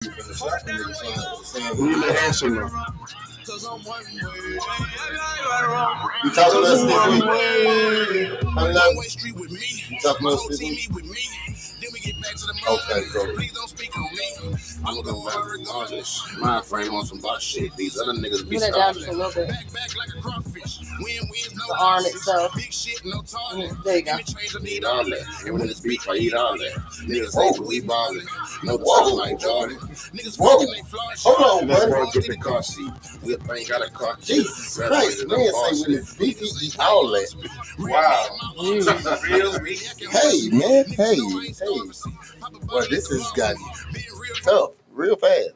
We need to answer them. You talking to us this week? You talking to us this week? Okay, cool. I'm gonna go back to August. My frame on some boss shit. These other niggas be Put it down just a little bit. The arm itself. There you go. Eat all that. And when it's beef, I eat all that. Niggas say we ballin'. No talking like Jordan. Whoa. Hold on, Let's buddy. go get the car seat. We ain't got a car. Jesus Christ, man, say when it's beefy, eat all that. Wow. Hey, man, hey. Boy, this has gotten tough real fast.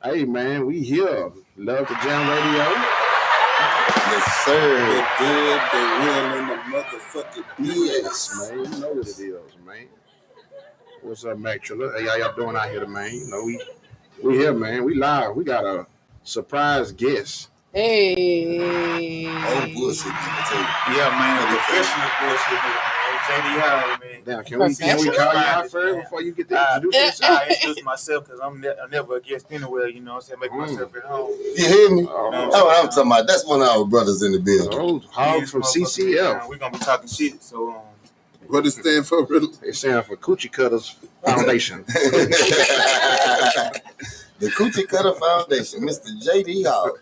Hey, man, we here. Love the Jam Radio. Yes, sir. The good, the real, and the motherfucking Yes, man. You know what it is, man. What's up, Mac Trilla? Hey, how y'all doing out here, man? You know, we here, man. We live. We got a surprise guest. Hey. Oh, bullshit. yeah, man. The professional bullshit, man. JD Howard, man. Damn, can we call you out first before you get to introduce yourself? I introduce myself because I'm never a guest anywhere, you know what I'm saying? Make myself at home. You hear me? Oh, That's what I'm talking about. That's one of our brothers in the building. Oh, Hog from CCF. We're going to be talking shit, so... What does it stand for, really? They stand for Coochie Cutters Foundation. The Coochie Cutter Foundation, Mr. JD Hall.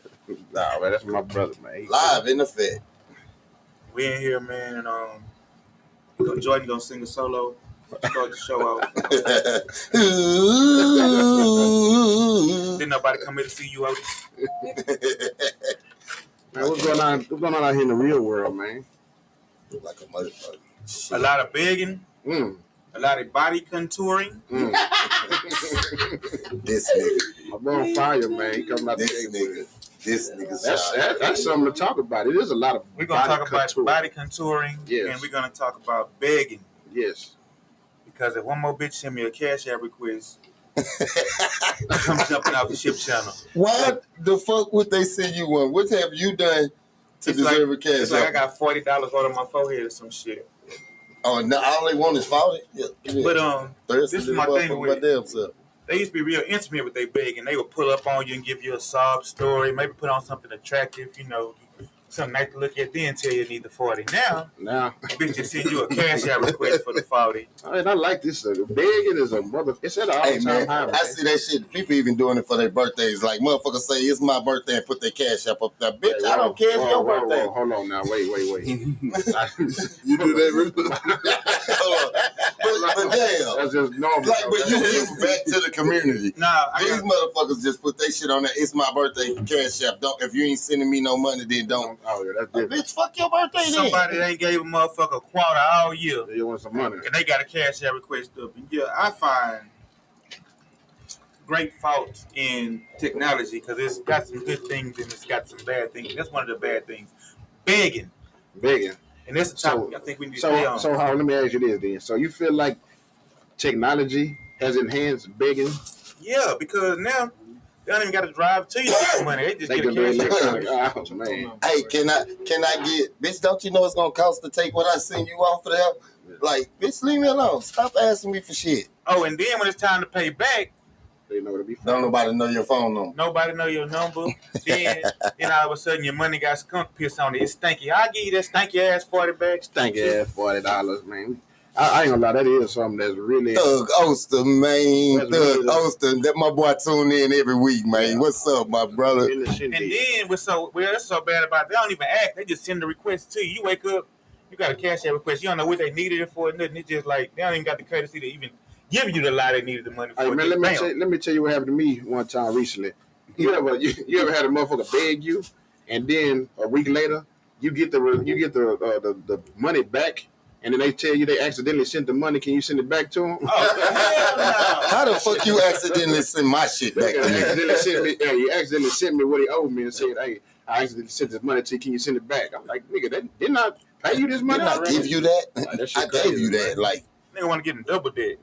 Nah, man, that's my brother, man. Live in effect. We in here, man, and Jordan gonna sing a solo. Start the show out. Didn't nobody come here to see you, Otis? Man, what's going on? What's going on out here in the real world, man? Like a motherfucker. A lot of begging. A lot of body contouring. This nigga. My boy on fire, man. He coming out This nigga. This nigga's that's something to talk about. It is a lot of We're going to talk about body contouring. Yes. And we're going to talk about begging. Yes. Because if one more bitch send me a cash app request, I'm jumping off the ship channel. Why the fuck would they send you one? What have you done to deserve a cash It's like I got $40 on my forehead or some shit. Oh, no, all they want is $40? Yeah. But this is my thing with damn self. They used to be real intimate with their begging. They would pull up on you and give you a sob story, maybe put on something attractive, you know, something nice to look at, then tell you need the 40. Now, bitch just send you a cash out request for the 40. I mean, I like this. Begging is a mother. It's at an all-time high. I see that shit. People even doing it for their birthdays. Like, motherfuckers say, it's my birthday and put their cash up there. Bitch, I don't care if your birthday. Hold on now. Wait. You do that, really? But damn. That's just normal. Like, but you give back to the community. These motherfuckers just put their shit on there. It's my birthday, cash app. Don't, if you ain't sending me no money, then don't. Oh, yeah, that's different. Bitch, fuck your birthday then. Somebody ain't gave a motherfucker a quarter all year. They want some money. And they got a cash out request up. And yeah, I find great fault in technology because it's got some good things and it's got some bad things. That's one of the bad things. Begging. And that's the topic I think we need to stay on. So, how? Let me ask you this then. So, you feel like technology has enhanced begging? Yeah, because now they don't even got to drive to you to get money. They just get a cash out. Man. Hey, can I get, bitch, don't you know it's going to cost to take what I send you off of there? Like, bitch, leave me alone. Stop asking me for shit. Oh, and then when it's time to pay back, they know to be. Don't nobody know your phone number. Nobody know your number. then all of a sudden your money got skunk piss on it. It's stinky. I'll give you that stinky ass 40 back. Stinky ass $40, man. I ain't gonna lie, that is something that's really Thug Oster, man. Thug Oster. That my boy tune in every week, man. What's up, my brother? And then what's so bad about it, they don't even act. They just send the request to you. You wake up, you got a cash app request. You don't know what they needed it for, nothing. It's just like they don't even got the courtesy to even give you the lie they needed the money for. Hey, man, let me tell you what happened to me one time recently. You ever had a motherfucker beg you, and then a week later you get the money back, and then they tell you they accidentally sent the money. Can you send it back to them? Oh, how the fuck you accidentally send my shit back to me? You accidentally sent me what he owed me and said, "Hey, I accidentally sent this money to you. Can you send it back?" I'm like, nigga, didn't I pay you this money? Didn't I give you that? I gave you that. Man. Like, nigga want to get in double debt.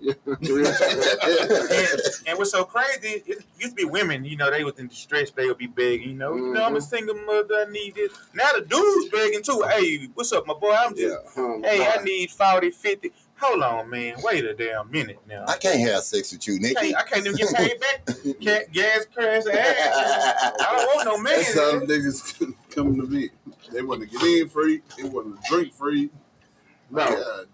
and what's so crazy, it used to be women, you know, they was in distress, they would be begging, you know, I'm a single mother, I need this. Now the dude's begging too. Hey, what's up, my boy? I'm just, I need 40, 50. Hold on, man. Wait a damn minute now. I can't have sex with you, nigga. I can't even get paid back. Gas, crash, ass. I don't want no man. That's how niggas coming to me. They want to get in free. They want to drink free. Bro,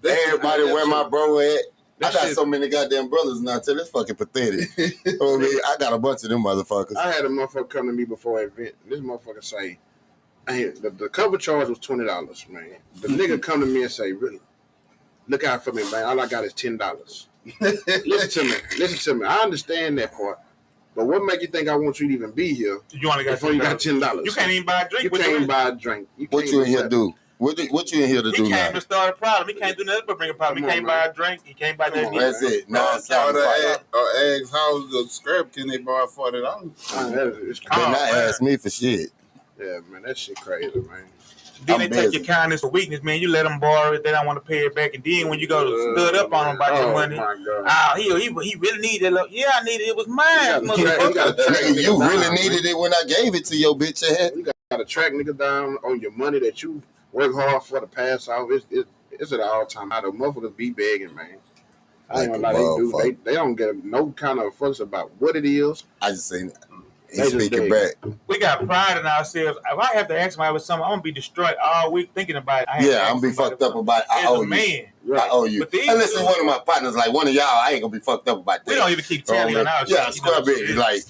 everybody where my bro at. I got so many goddamn brothers now till it's fucking pathetic. I got a bunch of them motherfuckers. I had a motherfucker come to me before an event. This motherfucker say, hey, the cover charge was $20, man. The nigga come to me and say, really, look out for me, man. All I got is $10. Listen to me. I understand that part. But what make you think I want you to even be here before you got $10? You can't even buy a drink. You can't even buy a drink. What you in here do? What you in here to do now? He came to start a problem. He can't do nothing but bring a problem. He can't buy a drink. He can't buy nothing. That's it. Now it's time to ask how the scrap can they borrow $40? They not ask me for shit. Yeah, man, that shit crazy, man. Then they take your kindness for weakness, man. You let them borrow it, they don't want to pay it back, and then when you go to stud up on them about your money, he really needed it. Yeah, I needed it. It was mine, motherfucker. You really needed it when I gave it to your bitch ass. You got to track niggas down on your money that you work hard for to pass off. It's at an all-time high. The motherfuckers be begging, man. I ain't gonna lie, they don't get no kind of fuss about what it is. I just say he's speaking back. We got pride in ourselves. If I have to ask somebody with something, I'm gonna be destroyed all week thinking about it. I'm gonna be fucked up about it. I owe you. Man. Right. I owe you. Unless it's one of my partners, like one of y'all, I ain't gonna be fucked up about that. We don't even keep telling on our shit. Yeah, scrub it. Like,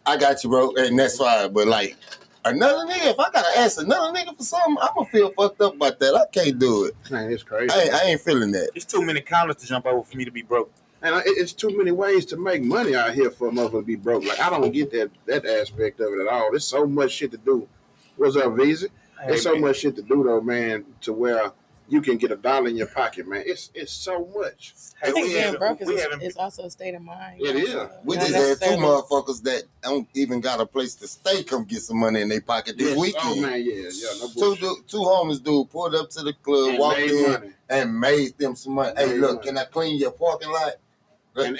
I got you, bro, and that's fine. But like, another nigga, if I gotta ask another nigga for something, I'm gonna feel fucked up about that. I can't do it. Man, it's crazy. I ain't feeling that. It's too many counters to jump over for me to be broke. And it's too many ways to make money out here for a motherfucker to be broke. Like, I don't get that aspect of it at all. There's so much shit to do. What's up, Visa? There's so much shit to do, though, man, to where you can get $1 in your pocket, man. It's so much. I think being broke is also a state of mind. It is. We just had 2 motherfuckers that don't even got a place to stay come get some money in their pocket this weekend. Oh, man, yeah. No two homeless dudes pulled up to the club, and walked in, money. And made them some money. Hey, look, can I clean your parking lot? And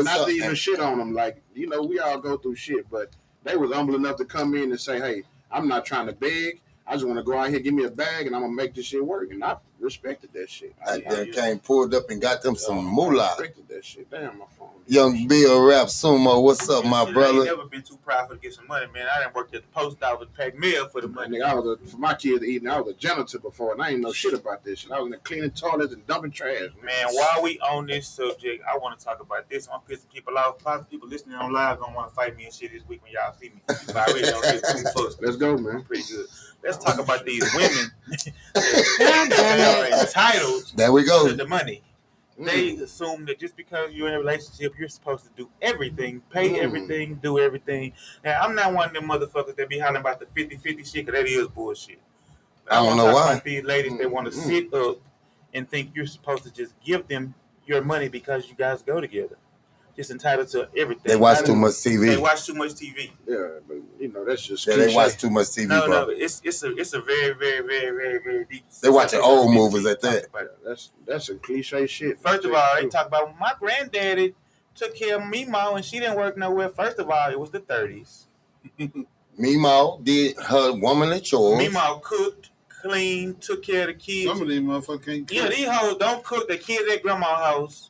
not to even shit on them. Like, you know, we all go through shit, but they was humble enough to come in and say, hey, I'm not trying to beg. I just want to go out here, give me a bag, and I'm going to make this shit work. And I respected that shit. Came, pulled up and got them some moolah. I respected that shit. Damn, my phone. Young Bill Rap Sumo, what's up, my brother? I ain't never been too proud to get some money, man. I done worked at the post office, pack mail for the money. Nigga, for my kids to eat, I was a janitor before, and I ain't know shit about this shit. I was in the cleaning toilets and dumping trash. Man, while we on this subject, I want to talk about this. I'm pissing people off. Probably people listening on live gonna want to fight me and shit this week when y'all see me. But I really don't get too fussed. Let's go, man. Pretty good. Let's talk about these women that are entitled there we go. to the money. They assume that just because you're in a relationship, you're supposed to do everything, pay everything, do everything. Now, I'm not one of them motherfuckers that be hollering about the 50-50 shit, because that is bullshit. I don't know why. About these ladies that want to sit up and think you're supposed to just give them your money because you guys go together. Just entitled to everything. They watch too much TV. They watch too much TV. Yeah, but you know that's just. Yeah, they watch too much TV, bro. No, it's a very, very, very, very, very deep. They watching old movies at that. That's some cliche shit. First of all, they talk about my granddaddy took care of Meemaw and she didn't work nowhere. First of all, it was the 30s. Meemaw did her womanly chores. Meemaw cooked, cleaned, took care of the kids. Some of these motherfuckers can't cook. Yeah, these hoes don't cook. The kids at grandma's house.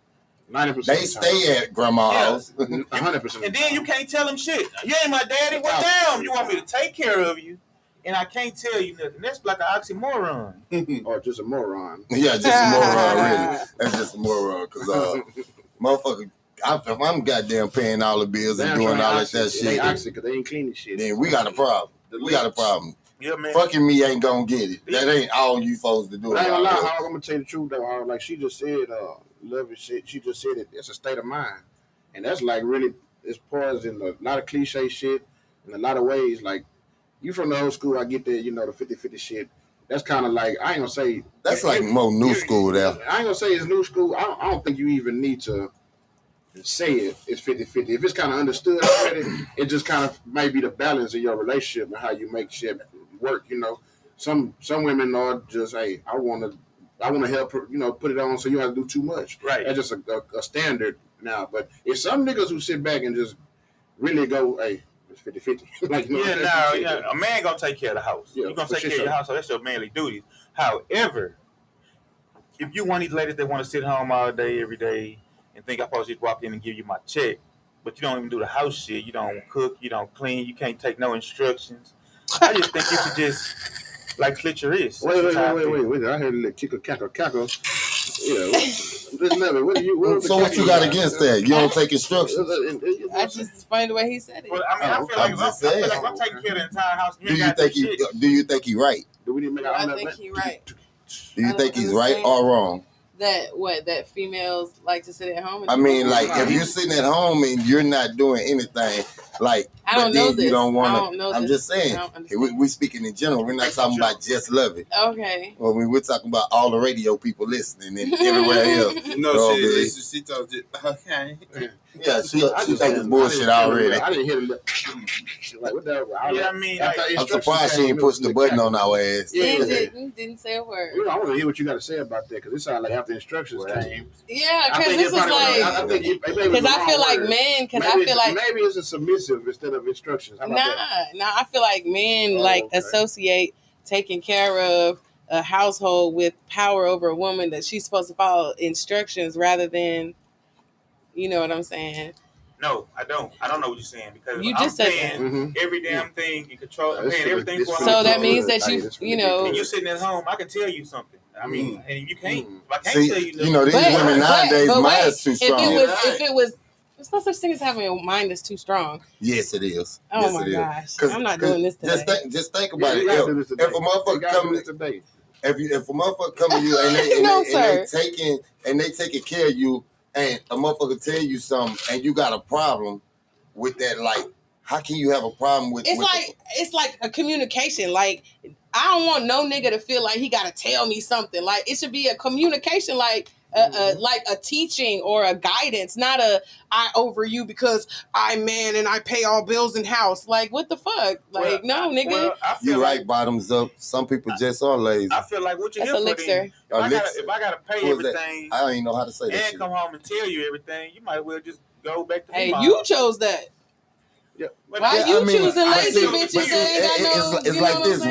90%. They stay at grandma's house. 100%. And then you can't tell them shit. You ain't my daddy. Well, damn, you want me to take care of you, and I can't tell you nothing. That's like an oxymoron. Or just a moron. Yeah, just a moron, really. That's just a moron, because motherfucker, if I'm goddamn paying all the bills and doing all that shit, they oxy because they ain't cleaning shit. Then we got a problem. We got a problem. Yeah, man. Fucking me ain't gonna get it. That ain't all you supposed to do. I ain't gonna lie, I'm gonna tell you the truth though. Like she just said, love is shit. She just said it's a state of mind, and that's like really it's pours in a lot of cliche shit in a lot of ways. Like you from the old school, I get that, you know, the 50-50 shit. That's kind of like I ain't gonna say that's like more new school there. I ain't gonna say it's new school. I don't think you even need to say it's 50-50. If it's kind of understood already, it just kind of may be the balance of your relationship and how you make shit work. You know, some women are just, hey, I want to help her, you know, put it on so you don't have to do too much. Right. That's just a standard now. But it's some niggas who sit back and just really go, hey, it's 50-50. Like, you know, a man gonna take care of the house. Yeah, you're gonna take care of your house, so that's your manly duties. However, if you want these ladies that want to sit home all day, every day, and think I'm supposed to just walk in and give you my check, but you don't even do the house shit. You don't cook. You don't clean. You can't take no instructions. I just think you should just slit your wrist. Wait. I heard a little cackle. Yeah. So what you got against that? You don't take instructions? I just explained the way he said it. Well, I mean, I feel like I'm taking care of the entire house. Do you think he right? I think he's right. Do you think he's right or wrong? That females like to sit at home? I mean, if you're sitting at home and you're not doing anything, I don't know this. You don't want to. I'm just saying. We're speaking in general. We're not talking about just love it. Okay. Well, we're talking about all the radio people listening and everywhere else. She told you, okay. Yeah, she think it's bullshit already. I didn't hear the whatever. Yeah, I mean, I'm surprised she ain't pushed the button on our ass. Yeah, didn't say a word. I want to hear what you got to say about that because it sounds like after instructions came. Yeah, because this is because I feel like men. Because I feel like maybe it's a submissive instead of instructions. Nah. I feel like men associate taking care of a household with power over a woman that she's supposed to follow instructions rather than. You know what I'm saying? No, I don't. I don't know what you're saying because you just I'm paying every damn thing in control. I'm paying everything for. So that means that you know. And you're sitting at home. I can tell you something. I mean, and you can't. I can't tell you. You know, these women nowadays, mind is too strong. If it was, there's no such thing as having a mind that's too strong. Yes, it is. Oh my gosh, I'm not doing this today. Just think about it. If a motherfucker come today, if a motherfucker come to you and they taking care of you. And a motherfucker tell you something, and you got a problem with that. How can you have a problem with? It's like a communication. I don't want no nigga to feel like he gotta tell me something. It should be a communication, like a teaching or a guidance, not I over you because I'm man and I pay all bills in house. What the fuck? No, nigga. Well, you right, bottoms up. Some people just are lazy. I feel like what you're here for then. If I gotta pay everything, I don't even know how to say that. And come home and tell you everything, you might well just go back to. Hey, you chose that. Yeah. Why you choosing lazy bitches? It's like this.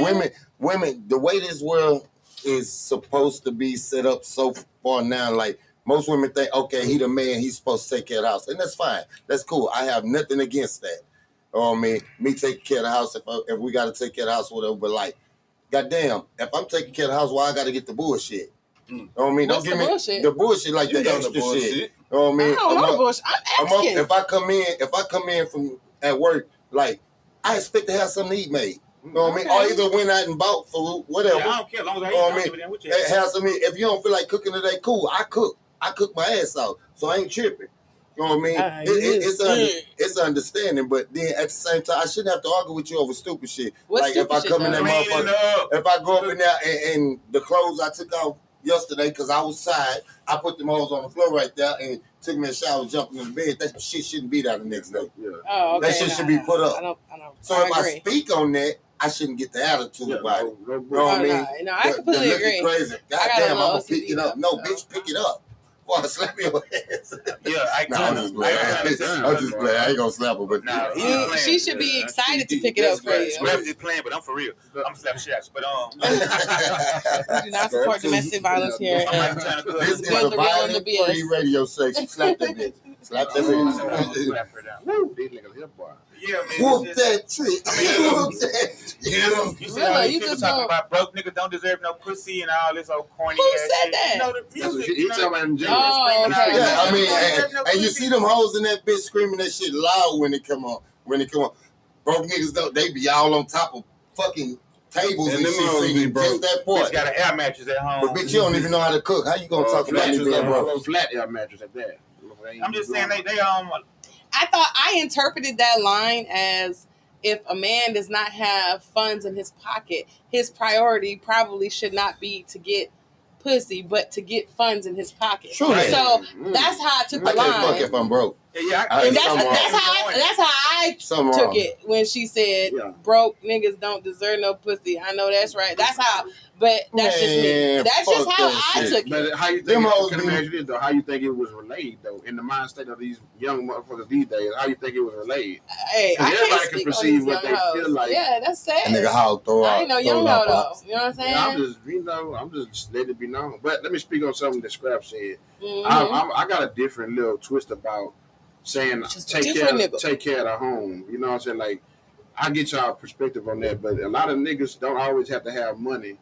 Women. The way this world is supposed to be set up so far now, most women think, okay, he the man, he's supposed to take care of the house, and that's fine. That's cool. I have nothing against that. Me taking care of the house if we got to take care of the house, whatever. But goddamn, if I'm taking care of the house, why I got to get the bullshit? You know what I mean? What's Don't give me the bullshit, the extra shit. You know what I mean? I don't know bullshit. I'm asking. If I come in from at work, I expect to have something to eat made. You know what I mean? Or either went out and bought food, whatever. Yeah, I don't care as long as I eat. Have something. If you don't feel like cooking today, cool. I cook my ass out, so I ain't tripping. You know what I mean? It's understanding, but then at the same time, I shouldn't have to argue with you over stupid shit. If I come in that motherfucker, if I go up in there and the clothes I took off yesterday because I was tired, I put them hoes on the floor right there and took me a shower, jumping in the bed. That shit shouldn't be there the next day. Yeah. Oh, okay. That shit should be put up. I don't. So if I speak on that, I shouldn't get the attitude about it. You know what I mean? No, I completely agree. Crazy. Goddamn, I'm gonna pick it up. No, bitch, pick it up. Well, slap your ass. Yeah, I'm just playing. I ain't gonna slap her, but she should be excited to pick it up for you. I'm just playing, but I'm for real. I'm gonna slap shit out. But we do not support domestic violence here. This is a violent-free radio station. Slap that bitch. Slap that bitch. Slap her down. Woo, these niggas here, boy. Yeah, man. Whoop that trick. Whoop that trick. You see how people talking about broke niggas don't deserve no pussy and all this old corny ass shit. Who said that? You know, the music. He talking about in general. Oh, okay. Yeah, I mean, and you see them hoes in that bitch screaming that shit loud when it come on. Broke niggas don't. They be all on top of fucking tables and shit singing just that part. Bitch got an air mattress at home. But bitch, you don't even know how to cook. How you gonna talk about me being broke? Flat air mattress at that. I'm just saying they I thought I interpreted that line as if a man does not have funds in his pocket, his priority probably should not be to get pussy, but to get funds in his pocket. Sure. So that's how I took the line. I can't fuck if I'm broke. Yeah, and that's how I Jay took it when she said, broke niggas don't deserve no pussy. I know that's right. That's how, but that's just me. That's just how I took it. But how you think, can imagine this though, how you think it was relayed though, in the mind state of these young motherfuckers these days, how you think it was relayed? Hey, everybody can perceive what they feel like. Yeah, that's sad. And nigga how throw out. I ain't no young hoe though. You know what I'm saying? Yeah, I'm just letting it be known. But let me speak on something that Scrap said. I got a different little twist about saying take care of the home. You know what I'm saying? Like, I get y'all perspective on that, but a lot of niggas don't always have to have money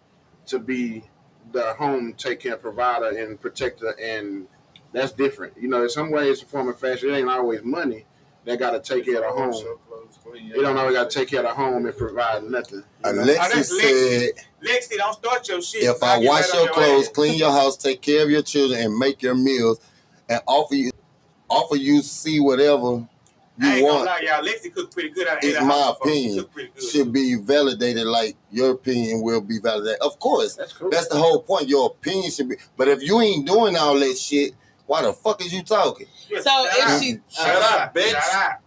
to be the home take care provider and protector, and that's different. You know, in some ways, form of fashion, it ain't always money that got to take care of the home. You don't always got to take care of the home and provide nothing. Alexis said, Lexi, don't start your shit. If I wash your clothes, clean your house, take care of your children, and make your meals, and offer you see whatever you want, lie, y'all. Lexi cooked pretty good. It's my opinion. Should be validated like your opinion will be validated. Of course, that's cool. That's the whole point. Your opinion should be. But if you ain't doing all that shit, why the fuck is you talking? So if she shut up, bitch.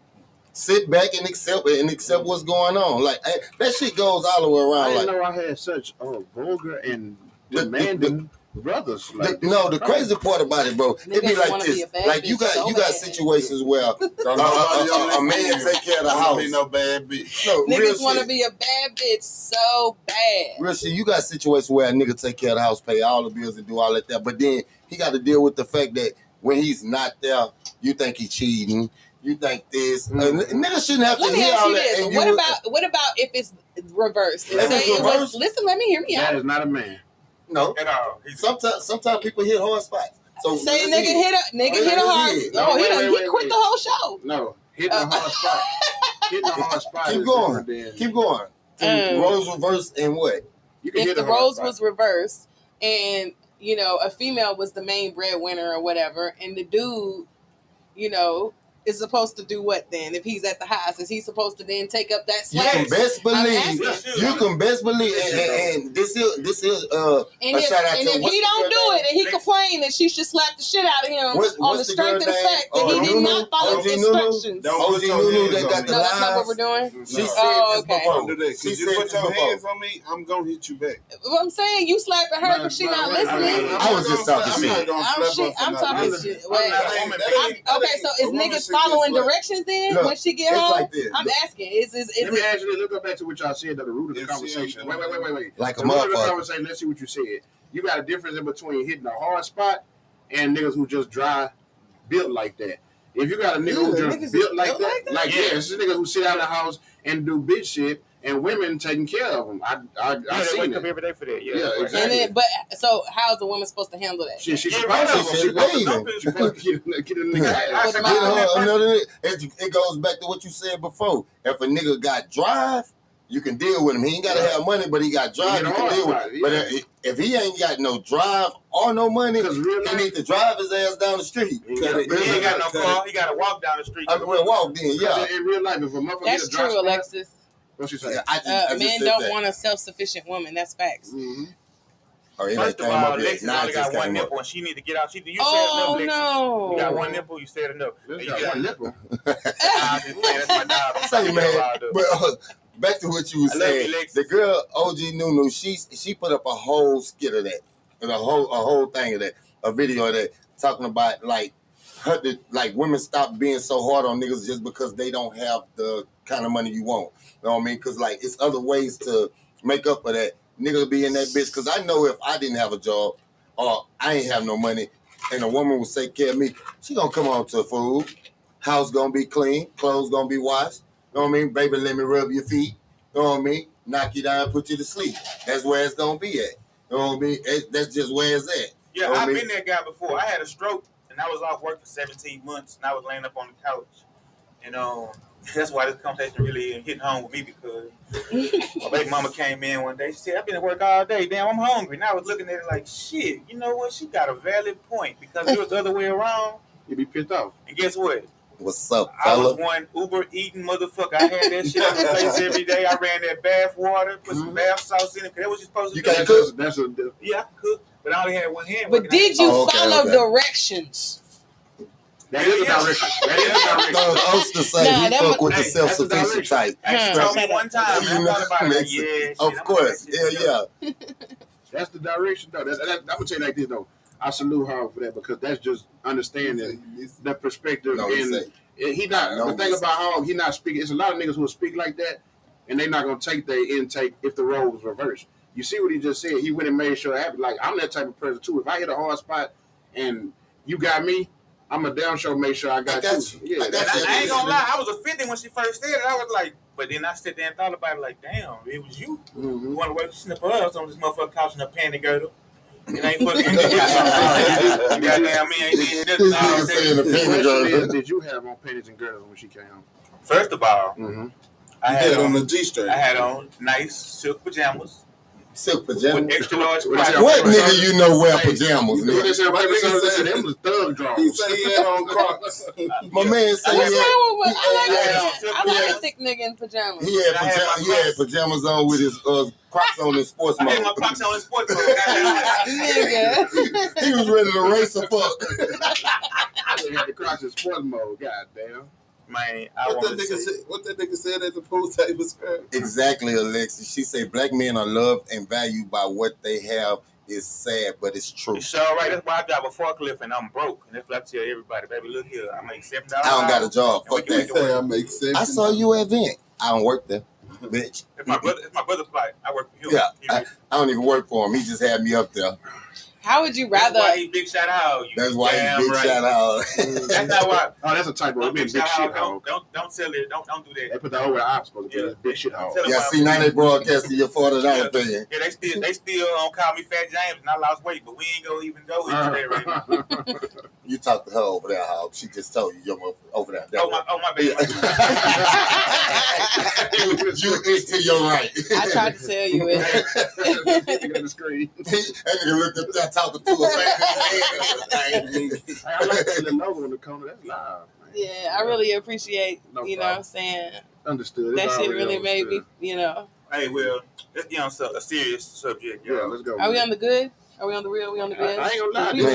Sit back and accept what's going on. Like that shit goes all the way around. I didn't know I had such vulgar and demanding brothers. The crazy part about it, bro, it be like this. Like you got situations where a man take care of the house. Ain't no bad bitch. No, niggas want to be a bad bitch so bad. Real shit. You got situations where a nigga take care of the house, pay all the bills, and do all that. But then he got to deal with the fact that when he's not there, you think he's cheating. You think this? Niggas shouldn't have to hear all that. What about if it's reversed? Listen, let me hear me out. That is not a man. No. At all. Sometimes people hit hard spots. So say nigga hit a hard. He quit the whole show. No, hitting a hard spot. Hitting a hard spot. Keep going. Roles reversed and what? If the roles was reversed and a female was the main breadwinner or whatever, and the dude, is supposed to do what then? If he's at the house, is he supposed to then take up that slack? You can best believe, and this is a shout out to. And if he don't do it, and he complain that she should slap the shit out of him on the strength of the fact that he did not follow the instructions. OG Nunu that got the lines. That's not what we're doing. She said okay. Don't do that. She said, put your hands on me, I'm gonna hit you back. Well, I'm saying you slapping her because she not listening. I was just talking shit. I'm talking shit. Okay, so is niggas following directions then when she get home? Like I'm asking. Let me ask you this. Let's go back to what y'all said at the root of the conversation. Wait. Like the a motherfucker. Root of the conversation, let's see what you said. You got a difference in between hitting a hard spot and niggas who just built like that. If you got a nigga who just built like that, it's niggas who sit out of the house and do bitch shit, and women taking care of them. I see wake up every day for that. Yeah, exactly. But so how's the woman supposed to handle that? She's supposed to get in the guy. It goes back to what you said before. If a nigga got drive, you can deal with him. He ain't got to have money, but he got drive. You can deal with him. But if he ain't got no drive or no money, he need to drive his ass down the street. He ain't got no car. He got to walk down the street. Walk then, yeah. In real life, if a motherfucker that's true, Alexis. What you say? Men don't want a self-sufficient woman. That's facts. Mm-hmm. First of all, Lexi only got one nipple, and she need to get out. You said enough, Lexi. No. You got one nipple. You said enough. You got one nipple. That's my dog. Say, man. But back to what you were saying. The girl OG Nunu, she put up a whole skit of that, and a whole thing of that, a video of that, talking about like women stop being so hard on niggas just because they don't have the kind of money you want. You know what I mean? Because like it's other ways to make up for that. Nigga be in that bitch. Because I know if I didn't have a job or I ain't have no money and a woman will take care of me, she gonna come on to food. House gonna be clean. Clothes gonna be washed. You know what I mean? Baby, let me rub your feet. You know what I mean? Knock you down, put you to sleep. That's where it's gonna be at. You know what I mean? That's just where it's at. Yeah, I've been that guy before. I had a stroke and I was off work for 17 months and I was laying up on the couch. And that's why this conversation really hitting home with me, because my baby mama came in one day. She said, I've been at work all day. Damn, I'm hungry. And I was looking at it like, shit, you know what? She got a valid point, because if it was the other way around, you'd be pissed off. And guess what? What's up, fella? I was one Uber eating motherfucker. I had that shit on the place every day. I ran that bath water, put some bath sauce in it, because that's what you're supposed to do. You Yeah, I can cook, but I only had one hand. But did you follow directions? That is a direction. That is a direction. I used to say he fuck with the self-sufficient type. She told me one time. You know, of course. Yeah. That's the direction, though. I'm gonna tell you like this, though. I salute her for that because that's just understanding the perspective. No, he not. The thing about Hog, he not speaking. It's a lot of niggas who will speak like that, and they not gonna take their intake if the role was reversed. You see what he just said? He went and made sure it happened. Like I'm that type of person too. If I hit a hard spot and you got me, I'm a down show. Make sure I got you. Yeah, I ain't gonna lie. I was offended when she first said it. I was like, but then I sit there and thought about it. Like, damn, it was you. You want to wait to snip her up on this motherfucker couch in a panty girdle. It ain't fucking. Goddamn, me ain't nothing. Did you have on panties and girdles when she came home? First of all, I had on the G-string. I had on nice silk pajamas. Silk pajamas? With extra large. What nigga you know wear pajamas? Them was thug drawers. He said he had on Crocs. My man said I like a thick nigga in pajamas. He had pajamas on with his Crocs on his sports mode. I had my Crocs on his sports mode. Nigga. He was ready to race a fuck. He had the Crocs in sports mode. Goddamn. Man, what that nigga said at the pool table skirt? Exactly, Alexis. She said black men are loved and valued by what they have. Is sad, but it's true. It's all right. That's why I drive a forklift and I'm broke. And that's what I tell everybody, baby, look here. I make $7. I don't got a job. Fuck that. I make $7. I saw you at Vent. I don't work there, bitch. It's my brother's flight. I work for him. Yeah, I don't even work for him. He just had me up there. How would you rather? That's why he big shout out. That's why he big shout out. That's not why. Oh, that's a typo. It means big shit hog. Don't tell it. Don't do that. They put the over the op's supposed to be big shit hog. Yeah, see now they broadcasting your $40 thing. Yeah, they still call me Fat James and I lost weight, but we ain't gonna even go into that right now. You talked to her over there, Hog. She just told you you're over there. Oh my baby. You is to your right. I tried to tell you it. The screen. That nigga looked up there talking to her. I like the logo in the corner. That's live. Yeah, I really appreciate, no you know what I'm saying? Understood. That shit really made me, you know. Hey, well, let's get on a serious subject. Yeah, let's go. Are we on the good? Are we on the real? We on the good? I ain't gonna lie. Man,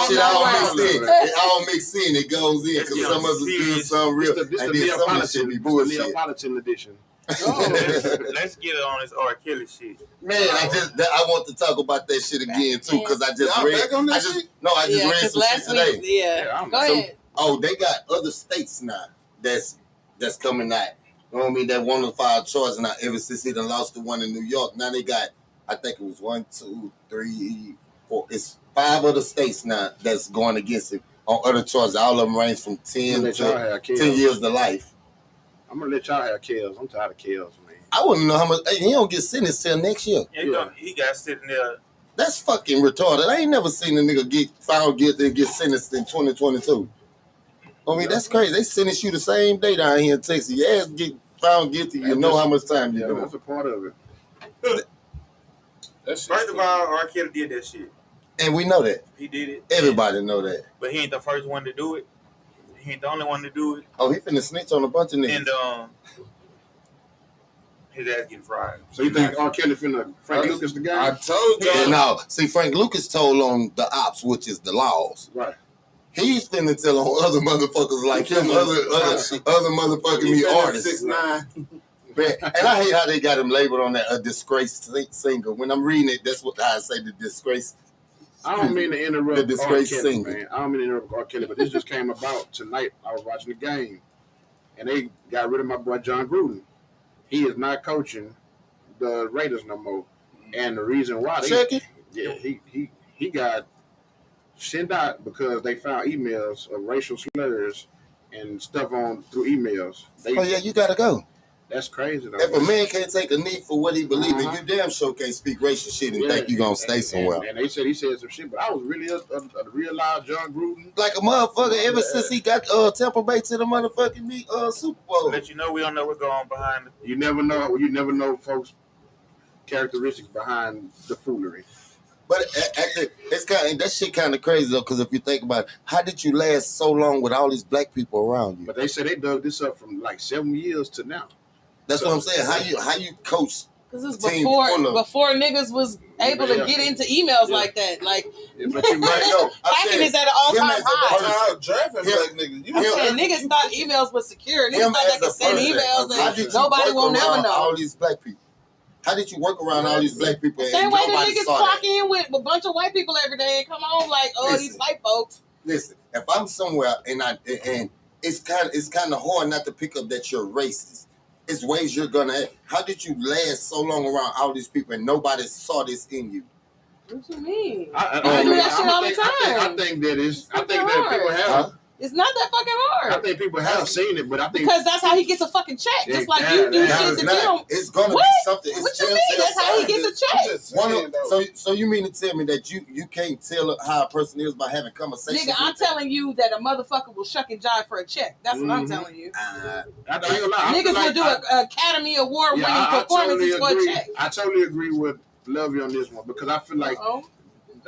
shit all mixed in. It all mixed in. It goes in because some of us good, some real. This and the then some of this shit be bullshit. Neapolitan edition. Let's get it on this R. Kelly shit. Man, I want to talk about that shit again too because I just read. Back on that shit? I just read some shit today. Yeah. Go ahead. Oh, they got other states now that's coming out. You know what I mean? That want to file charges now ever since he done lost the one in New York. Now they got, I think it was 1, 2, 3, 4. It's 5 other states now that's going against him on other charges. All of them range from 10 years to life. I'm gonna let y'all have kills. I'm tired of kills, man. I wouldn't know how much. He don't get sentenced till next year. Yeah, he got sitting there. That's fucking retarded. I ain't never seen a nigga get found guilty and get sentenced in 2022. I mean, that's crazy. They sentence you the same day down here in Texas. Your ass get found guilty, you know how much time you do. That's a part of it. First of all, R. Kelly did that shit. And we know that. He did it. Everybody know that. But he ain't the first one to do it. He ain't the only one to do it. Oh, he finna snitch on a bunch of niggas. And his ass getting fried. So you think R. Kelly finna Frank Lucas the guy? I told you. Yeah, no. See, Frank Lucas told on the ops, which is the laws. Right. He's finna tell on other motherfuckers like him, other motherfucking me artists. 6'9". And I hate how they got him labeled on that a disgraced singer. When I'm reading it, that's what I say, the disgrace. I don't mean to interrupt The disgraced R. Kelly, singer. man. I don't mean to interrupt R. Kelly, but this just came about tonight. I was watching the game, and they got rid of my boy John Gruden. He is not coaching the Raiders no more. And the reason why he got sent out because they found emails of racial slurs and stuff through emails. You gotta go. That's crazy though. If a man can't take a knee for what he believes in, you damn sure can't speak racial shit and think you gonna stay somewhere. And he said some shit, but I was really a real live John Gruden. Like a motherfucker ever since he got Tampa Bay to the motherfucking Super Bowl. Let you know we don't know what's going on behind it. You never know folks' characteristics behind the foolery. But it's that shit kind of crazy though, because if you think about it, how did you last so long with all these black people around you? But they said they dug this up from like 7 years to now. That's what I'm saying. How you coach This is before niggas was able to get into emails like that. Like, hacking is at an all-time high. Niggas thought emails was secure. Niggas thought they could send emails and nobody will never know. All these black people. How did you work around all these black people? Same way the niggas clock in with a bunch of white people every day and come home like, these white folks. Listen, if I'm somewhere and it's kind of hard not to pick up that you're racist. It's ways you're gonna. How did you last so long around all these people and nobody saw this in you? What you mean? I do that shit all the time. I think that people have. Huh? It's not that fucking hard. I think people have seen it, but I think because that's how he gets a fucking check. Just like you do shit that you don't. It's gonna be something. What you mean? That's how he gets a check. So you mean to tell me that you can't tell how a person is by having conversations? Nigga, I'm telling you that a motherfucker will shuck and jive for a check. That's what I'm telling you. I ain't gonna lie. Niggas will do an Academy Award winning performances for a check. I totally agree with Lovey on this one because I feel like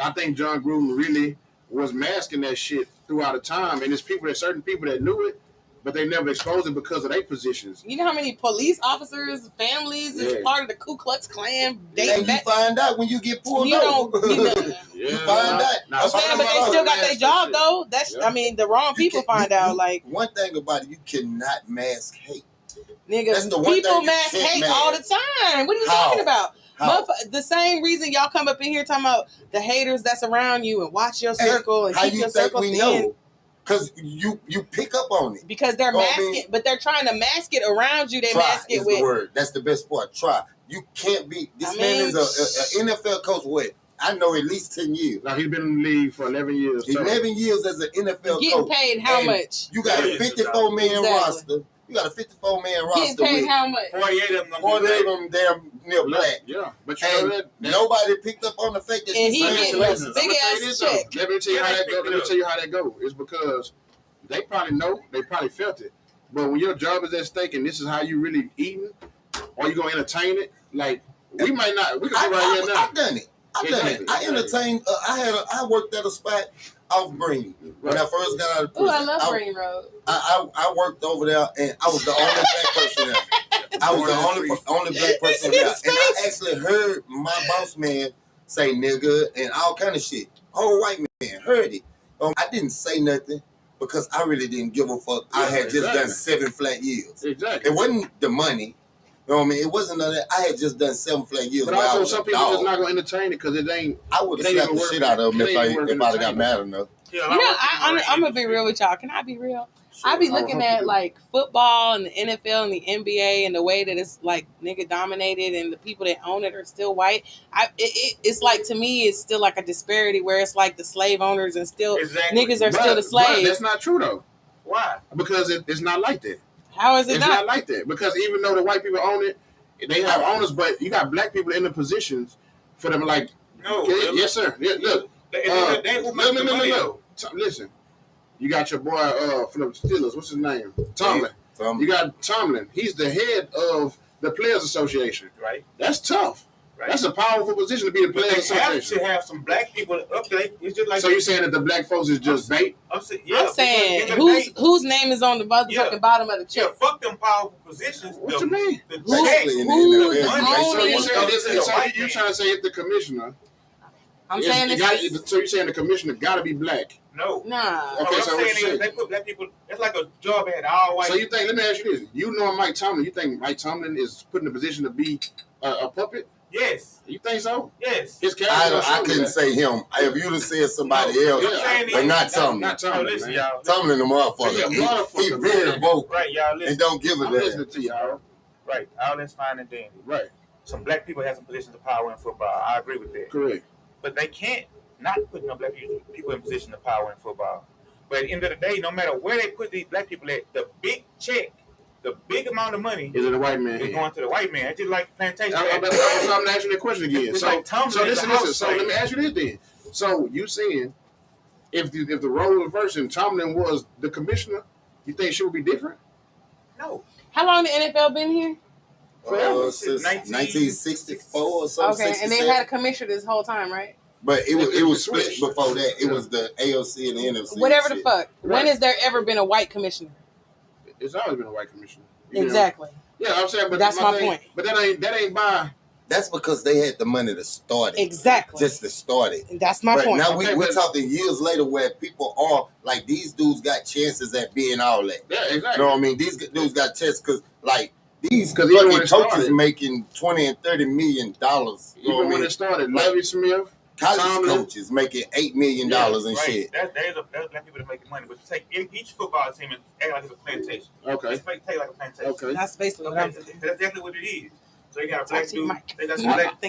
I think John Gruden really was masking that shit throughout the time, and there's certain people that knew it, but they never exposed it because of their positions. You know how many police officers, families is part of the Ku Klux Klan? And you find out when you get pulled over. You find out. I'm saying, but they still got their job though. That's I mean, the wrong people find out. Like one thing about it, you cannot mask hate. Nigga, people mask hate all the time. What are you talking about? The same reason y'all come up in here talking about the haters that's around you and watch your circle and keep your circle thin. Because you pick up on it. Because they're masking, but they're trying to mask it around you. They mask it with. The word. That's the best part. Try. You can't be. This man is an NFL coach. What? I know at least 10 years. Now he's been in the league for 11 years. 11 years as an NFL coach. Getting paid how much? You got a 54-man roster. You got a 54-man roster. Getting paid how much? 48 of them. 48 of them damn near black. Yeah, but you know nobody picked up on the fact that he getting big ass check. Let me tell you how that go. Let me tell you how that go. It's because they probably know, they probably felt it. But when your job is at stake and this is how you really eating, or you gonna entertain it, like we might not. We can be right here now. I've done it. I entertained. I worked at a spot off Green when I first got out of prison. I love Green Road. I worked over there, and I was the only black person there. I was the only black person there, and I actually heard my boss man say nigga and all kind of shit. Whole white man heard it. I didn't say nothing because I really didn't give a fuck. I had just done 7 flat years. Exactly. It wasn't the money. You know what I mean? It wasn't none of that. I had just done 7 flat years. But also, some people just not gonna entertain it because it ain't. I would have slapped the shit out of them if I'd got mad enough. You know, I'm gonna be real with y'all. Can I be real? Sure. I be looking at like football and the NFL and the NBA and the way that it's like nigga dominated and the people that own it are still white. It's like, to me, it's still like a disparity where it's like the slave owners and still niggas are still the slaves. But that's not true though. Why? Because it's not like that. How is it not? It's not like that. Because even though the white people own it, they have owners, but you got black people in the positions for them. Like, yes, sir. Yeah, look. No. Listen, you got your boy from the Steelers. What's his name? Tomlin. You got Tomlin. He's the head of the Players Association. Right. That's tough. Right. That's a powerful position to be the Players Association. They have some black people up there. It's just like so you're saying that the black folks is just bait? I'm saying whose name is on the motherfucking bottom of the check? Yeah, fuck them powerful positions. What you mean? Who's you're trying to say if the commissioner? I'm saying so you're saying the commissioner got to be black? No. Nah. Okay, so what you they put black people. It's like a job at all white. So you think? Let me ask you this: you know Mike Tomlin? You think Mike Tomlin is put in a position to be a puppet? Yes. You think so? Yes. His character. I couldn't say him. If you'd have said somebody else, but not Tomlin. Not Tomlin. Listen, y'all. Tomlin, the motherfucker. He very vocal. Right, y'all. Listen. And don't give a damn. Listening to y'all. Right. All that's fine and dandy. Right. Some black people have some positions of power in football. I agree with that. Correct. But they can't not put no black people in position of power in football. But at the end of the day, no matter where they put these black people at, the big check, the big amount of money is it the white man? Is going to the white man. It's just like plantation. So I'm asking you a question again. So listen. So let me ask you this then. So you saying if the role was reversed and Tomlin was the commissioner, you think she would be different? No. How long the NFL been here? Since 1964 or something. Okay, 67. And they had a commissioner this whole time, right? But it was split before that. It was the AOC and the NFC. Whatever the fuck. Right. When has there ever been a white commissioner? It's always been a white commissioner. Exactly. Yeah, I'm saying, but that's my point. But that ain't by That's because they had the money to start it. Exactly. Just to start it. And that's my point. Now we're talking years later where people are like these dudes got chances at being all that. Yeah, exactly. You know what I mean? These dudes got chances because like these coaches making $20 and $30 million. Even when it started, Levy Smith, college coaches making $8 million and shit. There's black people that making money, but you take each football team and act like it's a plantation. Okay. It's take like a plantation. Okay. That's basically what I'm saying. That's exactly what it is. So you got a black dude. They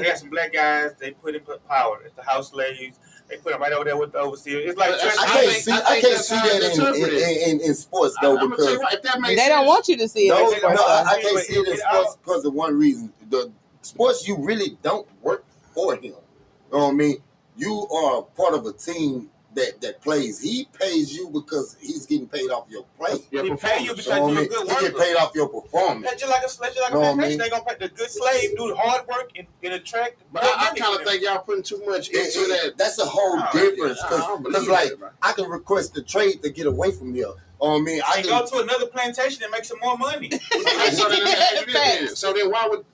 got some black guys. They put in power. It's the house slaves. They put them right over there with the overseers. It's like I can't see that in sports though because they don't want you to see it. No, I can't see it in sports because of one reason. The sports you really don't work for him. You know what I mean? You are part of a team that plays. He pays you because he's getting paid off your play. He pay you because you're a good worker. He get paid off your performance. That's just like a plantation. They gonna pay the good slave do hard work and attract. But I kind of think y'all putting too much into that. That's a whole difference because like I can request the trade to get away from here. I mean, I can go to another plantation and make some more money. So then why would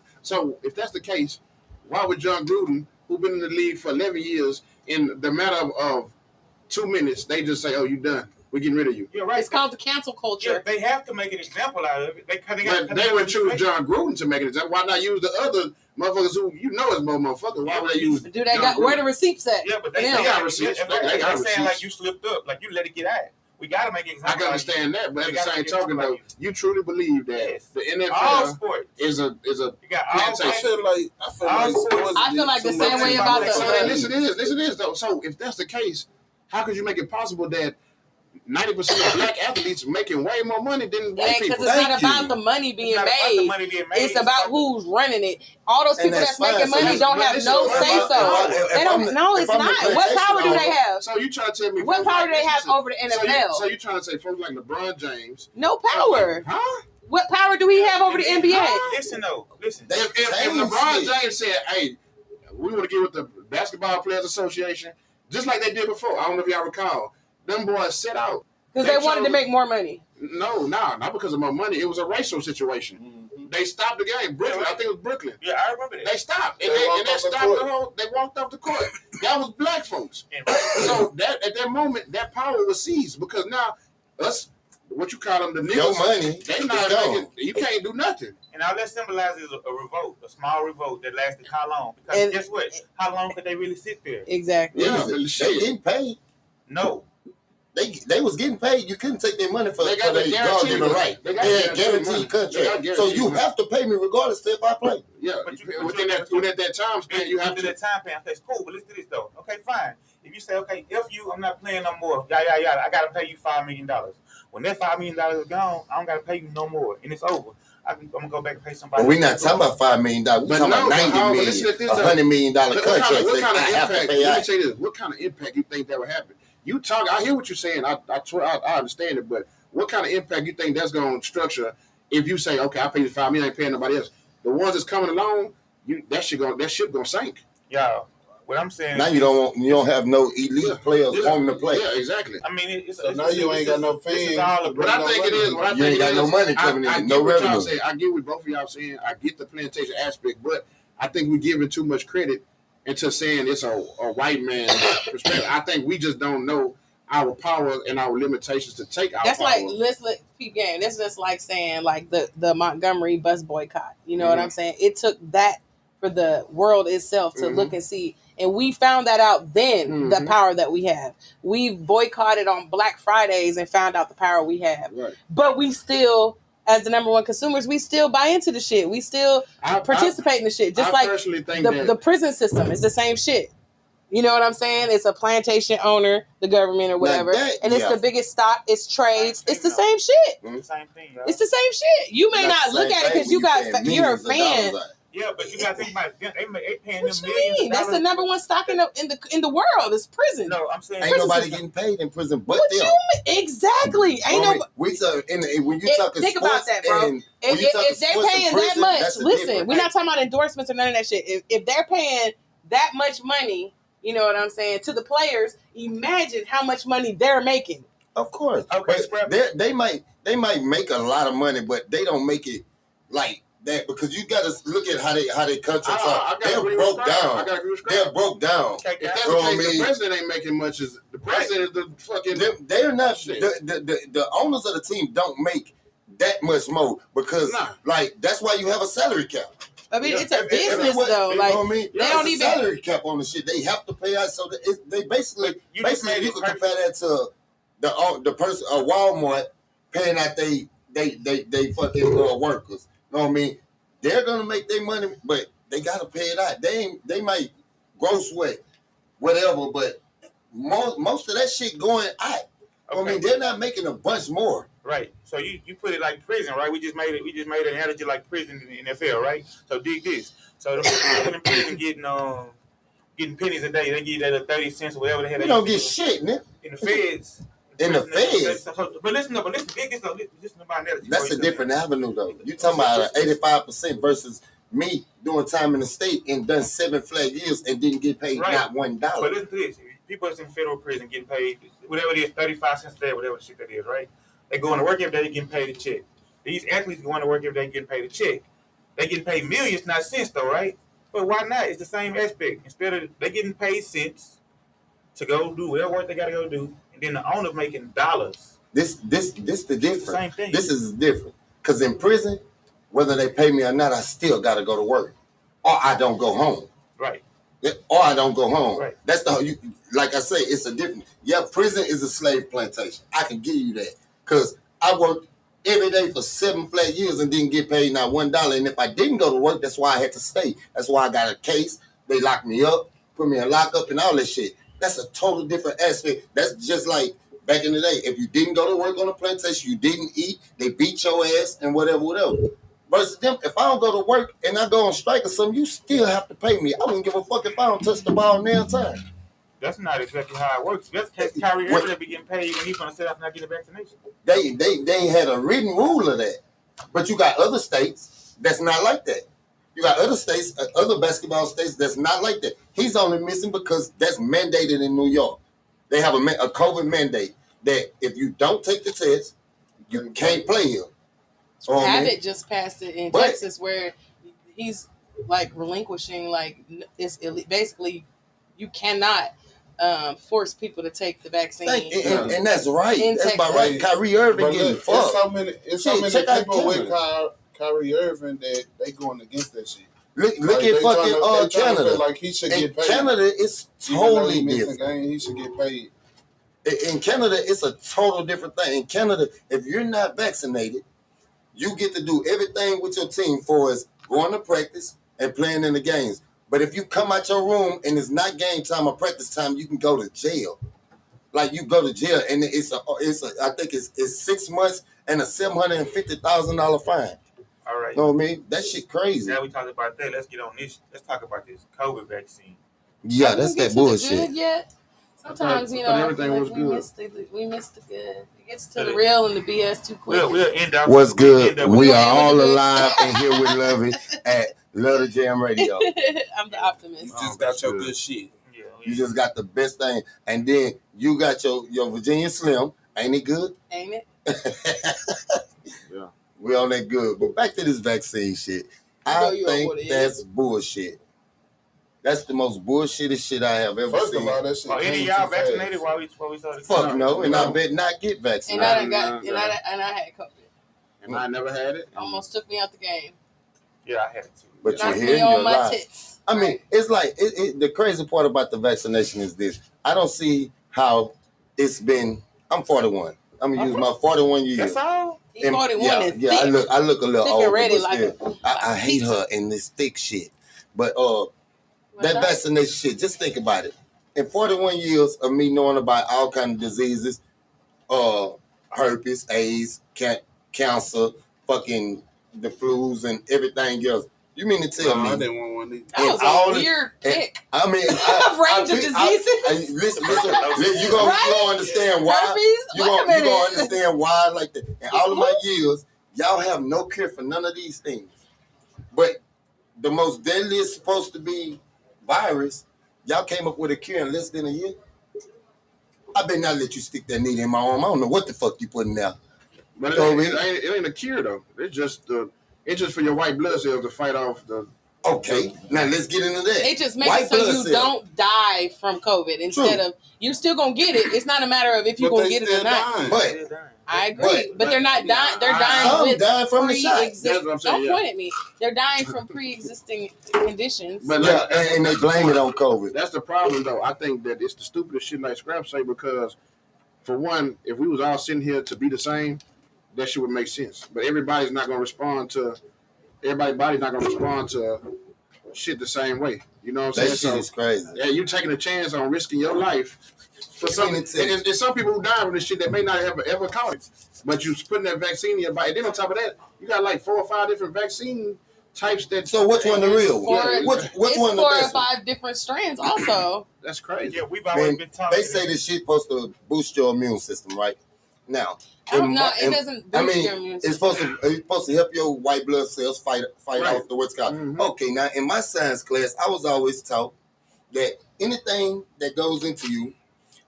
if that's the case, why would John Gruden, who's been in the league for 11 years, in the matter of 2 minutes, they just say, "Oh, you done? We're getting rid of you." You're right. It's called the cancel culture. Yeah, they have to make an example out of it. They would choose John Gruden to make an example. Why not use the other motherfuckers who is more motherfuckers? Why would they use? Do they got where the receipts at? Yeah, but they got receipts. They got receipts. Saying like you slipped up, like you let it get out. We got to make examples. I can understand that, but at the same token, though, you truly believe that the NFL is a you got all I feel like the same way about the. Listen to this though. So if that's the case, how could you make it possible that 90% of black athletes making way more money than white people? Because it's not about the money being made. It's about who's running it. All those people that's making money don't have no say so. They don't. No, it's not. What power do they have? So you trying to tell me what power do they have over the NFL? So you trying to say folks like LeBron James? No power. Huh? What power do we have over the NBA? Listen. If LeBron James said, "Hey, we want to get with the Basketball Players Association," just like they did before. I don't know if y'all recall. Them boys set out because they wanted to make more money. No, not because of more money. It was a racial situation. Mm-hmm. They stopped the game. Brooklyn, I think it was Brooklyn. Yeah, I remember that. They stopped and they stopped the whole. They walked off the court. That was black folks. So that at that moment, that power was seized because now us, what you call them, the niggas, your money, they not making. You can't do nothing. And all that symbolizes a revolt, a small revolt that lasted how long? Because guess what? How long could they really sit there? Exactly. Yeah, they getting paid. No. They was getting paid. You couldn't take their money for they got their God-given right. They had guaranteed contract. So you have to pay me regardless if I play. Yeah, but within that time span, you have to. That time span, that's cool. But let's do this though. Okay, fine. If you say, okay, I'm not playing no more. Yada. I gotta pay you $5 million. When that $5 million is gone, I don't gotta pay you no more, and it's over. I'm gonna go back and pay somebody. But we're not talking about $5 million. We're talking about $90 million, $100 million contracts. What kind of impact? Let me say this. What kind of impact you think that would happen? You talk. I hear what you're saying. I understand it, but what kind of impact you think that's going to structure if you say, okay, I pay you $5 million, I ain't paying nobody else. The ones that's coming along, that ship gonna sink. Yeah. What I'm saying now you don't have no elite players wanting to play. Yeah, exactly. I mean, now you ain't got no fans. What I think it is, you ain't got no money coming in, no revenue. I get what both of y'all saying. I get the plantation aspect, but I think we're giving too much credit into saying it's a white man perspective. I think we just don't know our power and our limitations to take our that's power. Like let's keep game. That's just like saying like the Montgomery bus boycott. You know what I'm saying? It took that for the world itself to look and see. And we found that out then, the power that we have. We boycotted on Black Fridays and found out the power we have. Right. But we still, as the number one consumers, we still buy into the shit. We still participate in the shit. Just like the prison system. It's the same shit. You know what I'm saying? It's a plantation owner, the government or whatever. And it's the biggest stock. It's trades. It's the same shit. It's the same thing, yo. It's the same shit. You may not look at it because you're a fan. Yeah, but you gotta think about it. They paying what them millions. That's the number one stock in the world. Is prison. No, I'm saying ain't nobody getting paid in prison but them. Exactly. Ain't nobody. When you talk think about that, bro. If they're paying that much, listen, we're not talking about endorsements or none of that shit. If they're paying that much money, you know what I'm saying, to the players, imagine how much money they're making. Of course. Okay. They might make a lot of money, but they don't make it like that because you got to look at how they contracts are. They're broke down. They're broke down. If that's the case, the president ain't making much. The president is the fucking. They're not. The owners of the team don't make that much more because like that's why you have a salary cap. I mean, it's a business though. Like, you know what I mean? They don't even salary cap on the shit. They have to pay out. So they basically you can compare that to the person Walmart paying out they fucking workers. You know what I mean? They're gonna make their money, but they gotta pay it out. They might gross sweat, whatever, but most of that shit going out. Okay. I mean, they're not making a bunch more. Right. So you put it like prison, right? We just made an analogy like prison in the NFL, right? So dig this. So the people in prison getting pennies a day, they give that 30 cents or whatever the hell. You don't get shit, man. In the feds. In the feds. But listen to my analogy. That's a different avenue though. You talking about 85% versus me doing time in the state and done 7 flat years and didn't get paid not $1. But listen to this. People that's in federal prison getting paid whatever it is, 35 cents a day, whatever shit that is, right? They going to work every day, getting paid a check. These athletes going to work every day, getting paid a check. They getting paid millions, not cents, though, right? But why not? It's the same aspect. Instead of they getting paid cents to go do whatever work they got to go do, and then the owner making dollars. This the difference. Same thing. This is different. Because in prison, whether they pay me or not, I still got to go to work, or I don't go home. Right. Or I don't go home. Right. That's like I say, it's a different. Yeah, prison is a slave plantation. I can give you that. Because I worked every day for 7 flat years and didn't get paid not $1. And if I didn't go to work, that's why I had to stay. That's why I got a case. They locked me up, put me in lockup and all that shit. That's a total different aspect. That's just like back in the day. If you didn't go to work on a plantation, you didn't eat, they beat your ass and whatever. Versus them, if I don't go to work and I go on strike or something, you still have to pay me. I wouldn't give a fuck if I don't touch the ball nail time. That's not exactly how it works. That's the case Kyrie Irving be getting paid when he's going to sit out and not get a vaccination. They ain't had a written rule of that. But you got other states that's not like that. You got other states, other basketball states that's not like that. He's only missing because that's mandated in New York. They have a COVID mandate that if you don't take the test, you can't play here. Abbott just passed it in Texas where he's like relinquishing, like it's basically you cannot force people to take the vaccine. And that's right. That's about right. Kyrie Irving getting fucked. It's so many people with Kyrie Irving that they going against that shit. Look at fucking Canada. Like he should get paid. Canada is totally different. He should get paid. In Canada, it's a total different thing. In Canada, if you're not vaccinated, you get to do everything with your team for us going to practice and playing in the games. But if you come out your room and it's not game time or practice time, you can go to jail. Like you go to jail and I think it's 6 months and a $750,000 fine. All right. You know what I mean? That shit crazy. Now we talked about that. Let's get on this. Let's talk about this COVID vaccine. Yeah, that's that bullshit. Sometimes, everything was good. We missed the good. It gets to the real and the BS too quick. We'll end up. What's good? We are all alive and here with Lovey at Love the Jam Radio. I'm the optimist. You just got your good shit. Yeah. You just got the best thing. And then you got your Virginia Slim. Ain't it good? Ain't it? Yeah. We on that good. But back to this vaccine shit. I think that's bullshit. That's the most bullshitty shit I have ever seen. Are any of y'all vaccinated while we started? Fuck no, and I bet not get vaccinated. And I had COVID. And I never had it. Almost took me out the game. Yeah, I had it too. But you're here, you're alive. I mean, it's like the crazy part about the vaccination is this. I don't see how it's been. I'm 41. I'm gonna use my 41 years. That's all. He's 41 yeah, I look a little old. Ready, I hate her in this thick shit. But that vaccination shit, just think about it. In 41 years of me knowing about all kinds of diseases, herpes, AIDS, cancer, fucking the flus and everything else. You mean to tell me? I didn't want one either. That was a weird pick. I mean, range of diseases. Listen, you gonna understand why. Herpes? You gonna understand why like that. In all of my years, y'all have no cure for none of these things. But the most deadliest supposed to be virus, y'all came up with a cure in less than a year. I better not let you stick that needle in my arm. I don't know what the fuck you putting there. But it ain't a cure though. It's just It's just for your white blood cells to fight off the. Okay, now let's get into that. It just makes it so you don't die from COVID instead of you're still gonna get it. It's not a matter of if you're gonna get it or not. But I agree, but they're not dying. They're dying with dying from the shot. Don't point at me. They're dying from pre-existing conditions. But and they blame it on COVID. That's the problem, though. I think that it's the stupidest shit like Scrap say because, for one, if we was all sitting here to be the same, that shit would make sense. But everybody's not gonna respond to. Everybody's body's not gonna respond to shit the same way. You know what I'm saying? That shit is crazy. Yeah, you taking a chance on risking your life for something. There's some people who die from this shit that may not have ever caught it, but you putting that vaccine in your body. And then on top of that, you got like 4 or 5 different vaccine types that. So which one the real one? Which one the best? 4 or 5 different strands. Also, that's crazy. Yeah, we've always been talking. They say this shit supposed to boost your immune system, right? Now, it doesn't boost your immune system. It's supposed to help your white blood cells fight off the what's called. Mm-hmm. Okay, now in my science class, I was always taught that anything that goes into you,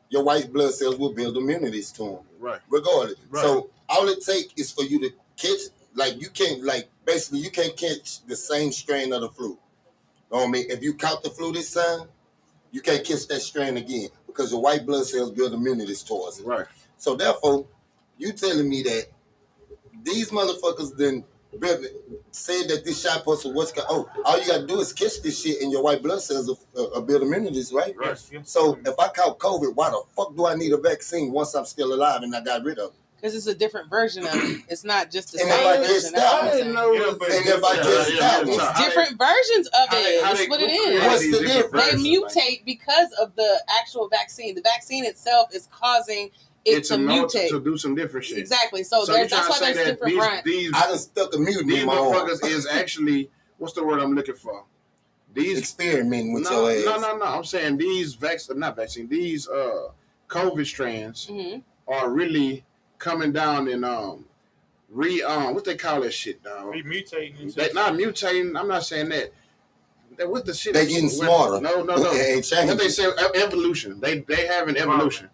your white blood cells will build immunities to them, right? Regardless. Right. So all it takes is for you to catch, like you can't, like basically you can't catch the same strain of the flu. You know what I mean? If you caught the flu this time, you can't catch that strain again because your white blood cells build immunities towards it. Right. So therefore, you telling me that these motherfuckers then said that this shot posted all you gotta do is catch this shit and your white blood cells build immunities, right? Right. So if I caught COVID, why the fuck do I need a vaccine once I'm still alive and I got rid of it? Because it's a different version of it. It's not just the same version. I didn't know. And if I catch that one, it's different versions of it. That's what it is. What's the difference? They mutate because of the actual vaccine. The vaccine itself is causing it to mutate to do some different shit. Exactly. So that's why there's different brands. I done stuck a mutant in my motherfuckers is actually what's the word I'm looking for? These experimenting with your ass. No. I'm saying these These COVID strands are really coming down and what they call that shit now? Remutating. They not mutating. I'm not saying that. What the shit? They getting smarter. No. They ain't changing. What they say evolution. They have an evolution.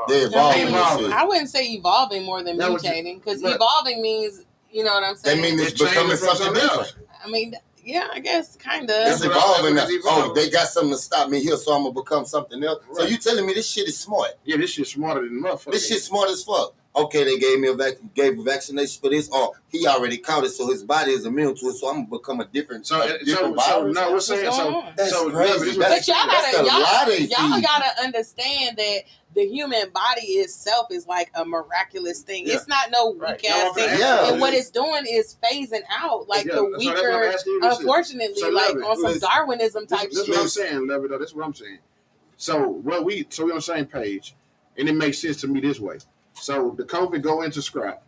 They're evolving. I wouldn't say evolving more than mutating because evolving means, you know what I'm saying? That means it's becoming something different. I mean, yeah, I guess kind of. It's evolving now. Oh, they got something to stop me here, so I'm gonna become something else. Right. So you telling me this shit is smart? Yeah, this shit's smarter than motherfucker. This shit's smart as fuck. Okay, they gave me gave a vaccination for this, or he already caught it, so his body is immune to it. So I'm gonna become a different virus. No, we're saying that's crazy. But y'all gotta understand that the human body itself is like a miraculous thing. Yeah. It's not no weak ass thing. Yeah. And what it's doing is phasing out like the weaker, unfortunately, like on some Darwinism type shit. That's what I'm saying, Levy, though. That's what I'm saying. So we're on the same page, and it makes sense to me this way. So the COVID go into Scrap,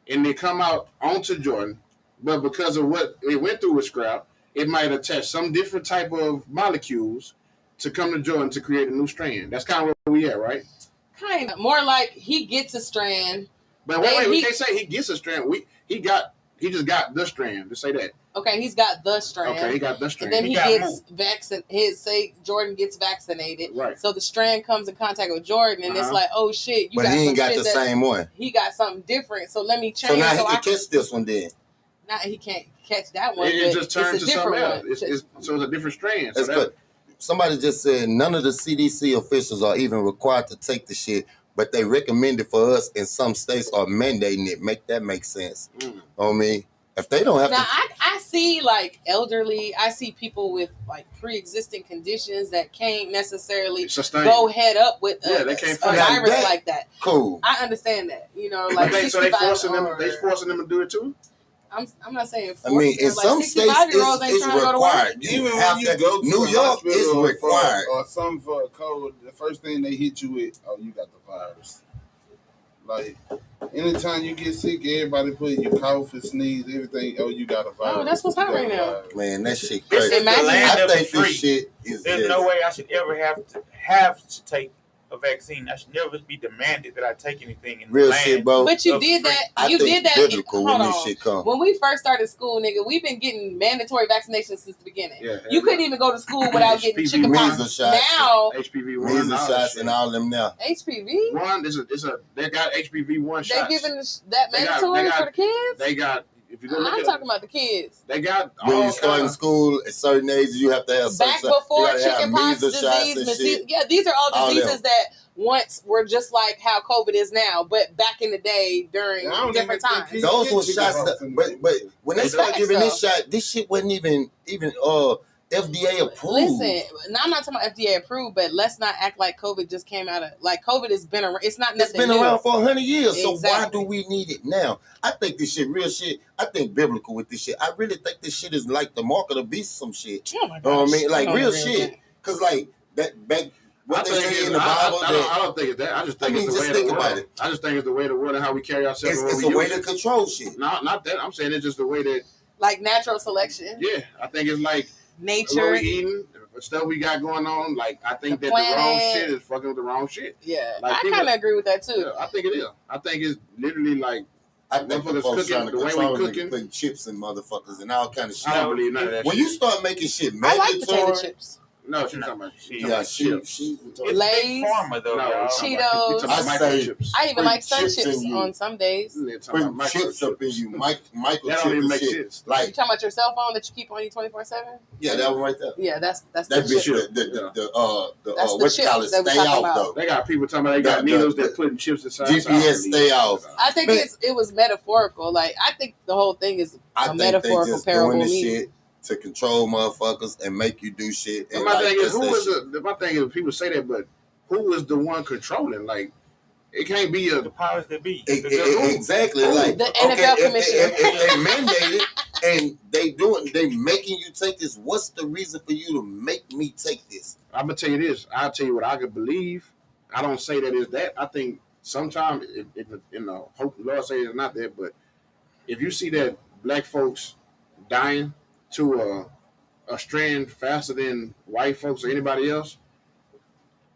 and they come out onto Jordan, but because of what it went through with Scrap, it might attach some different type of molecules to come to Jordan to create a new strand. That's kind of where we at, right? Kind of. More like he gets a strand. But wait, we can't say he gets a strand. He just got the strand. Just say that. Okay, he's got the strand. Okay, he got the strand. And then he gets vaccinated. Say Jordan gets vaccinated. Right. So the strand comes in contact with Jordan, and it's like, oh shit, but he ain't got the same one. He got something different. So let me change. So now he can catch this one then. Now he can't catch that one. It just turns to something else. So it's a different strand. That's good. Somebody just said none of the CDC officials are even required to take the shit, but they recommend it for us, and some states are mandating it. Make sense. I mean, if they don't have now, I see like elderly, I see people with like pre-existing conditions that can't necessarily go head up with a virus like that. Cool. I understand that. You know, like so they forcing them to do it too? I'm not saying forcing. I mean, in some states it's required. Even when you go to New York, it's required. Or something for a cold, the first thing they hit you with, you got the virus. Like, anytime you get sick, everybody put you cough and sneeze, everything, you got a virus. Oh, that's what's hot right now. Man, that shit crazy. I think this shit is There's no way I should ever have to take a vaccine. I should never be demanded that I take anything in real the land. Shit, bro. But you did that. You did that. Biblical when this shit come. When we first started school, nigga, we've been getting mandatory vaccinations since the beginning. Yeah, you couldn't even go to school without getting chickenpox. Now HPV measles shots and all them now. HPV one, they got HPV 1 shots. They giving that mandatory for the kids. They got if you go look I'm at talking about the kids. They got when you start in school at certain ages, you have to have back before chickenpox disease. Yeah, these are all diseases that once were just like how COVID is now, but back in the day during different times. Those were shots, but when they started giving this shot, this shit wasn't even FDA approved. Listen, I'm not talking about FDA approved, but let's not act like COVID just came out of like COVID has been around. It's not nothing. It's been around for 100 years. Exactly. So why do we need it now? I think this shit, real shit. I think biblical with this shit. I really think this shit is like the mark of the beast, some shit. Oh my gosh. You know what I mean? Like real shit. Cause like that back. What they say in the Bible. I don't think it's that. I just think it's the way of the world. I just think it's the way of the world and how we carry ourselves. It's a way to control shit. No, not that. I'm saying it's just the way that. Like natural selection. Yeah, I think it's like. Nature, what we eating, the stuff we got going on. Like I think that the wrong shit is fucking with the wrong shit. Yeah, like, I kind of agree with that too. Yeah, I think it is. I think it's literally like I think the folks trying to control and putting chips in motherfuckers and all kind of shit. I don't believe none of that. When you start making shit mandatory, I like potato chips. No, she's talking about Lays, Cheetos. I even like sun chips on some days. Putting chips up in you, Michael that don't even make sense. Like you talking about your cell phone that you keep on you 24/7? Yeah, that one right there. Yeah, that's that bitch. The what you call it? Stay off though. They got people talking about they got needles that putting chips inside. GPS stay off. I think it was metaphorical. Like I think the whole thing is a metaphorical parable. Meaning. To control motherfuckers and make you do shit. And my thing is, people say that, but who is the one controlling? Like, it can't be the powers that be. Exactly. Like the NFL commission. If they mandated and they making you take this, what's the reason for you to make me take this? I'm gonna tell you this. I'll tell you what I could believe. I don't say that is that. I think sometimes in the hope the Lord say it's not that, but if you see that black folks dying to a strand faster than white folks or anybody else,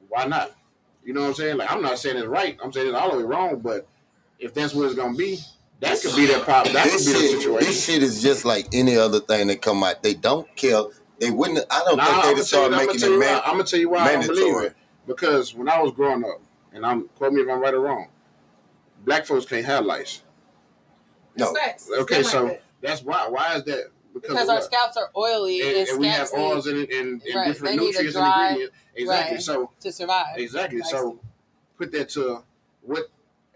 why not? You know what I'm saying? Like, I'm not saying it's right. I'm saying it's all the way wrong, but if that's what it's going to be, that could be that problem. That could be the situation. This shit is just like any other thing that come out. They don't care. They wouldn't. I don't think they'd start making it mandatory. I'm going to tell you why I don't believe it. Because when I was growing up, and quote me if I'm right or wrong, black folks can't have lice. No. Okay, so that's why. Why is that? Because our scalps are oily and we have oils in it and different nutrients and ingredients. Exactly. So to survive. Exactly. So put that to what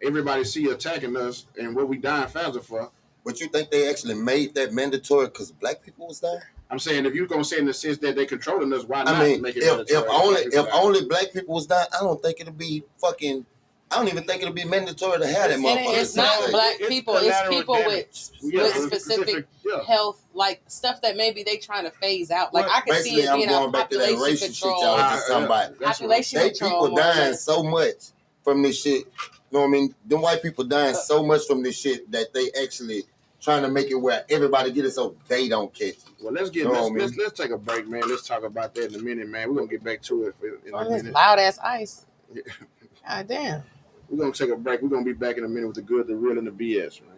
everybody see attacking us and what we dying faster for. But you think they actually made that mandatory because black people was there? I'm saying if you're gonna say in the sense that they controlling us, why not make it mandatory? If only black people was there, I don't think it'll be fucking. I don't even think it'll be mandatory to have that motherfucker. It's not black people. It's people with specific health, like stuff that maybe they trying to phase out. Like I can see it being a population control. Population control. People dying so much from this shit. You know what I mean? Them white people dying so much from this shit that they actually trying to make it where everybody get it so they don't catch it. Well, let's take a break, man. Let's talk about that in a minute, man. We're gonna get back to it in a minute. Loud ass ice. God damn. We're going to take a break. We're going to be back in a minute with the good, the real, and the BS, man.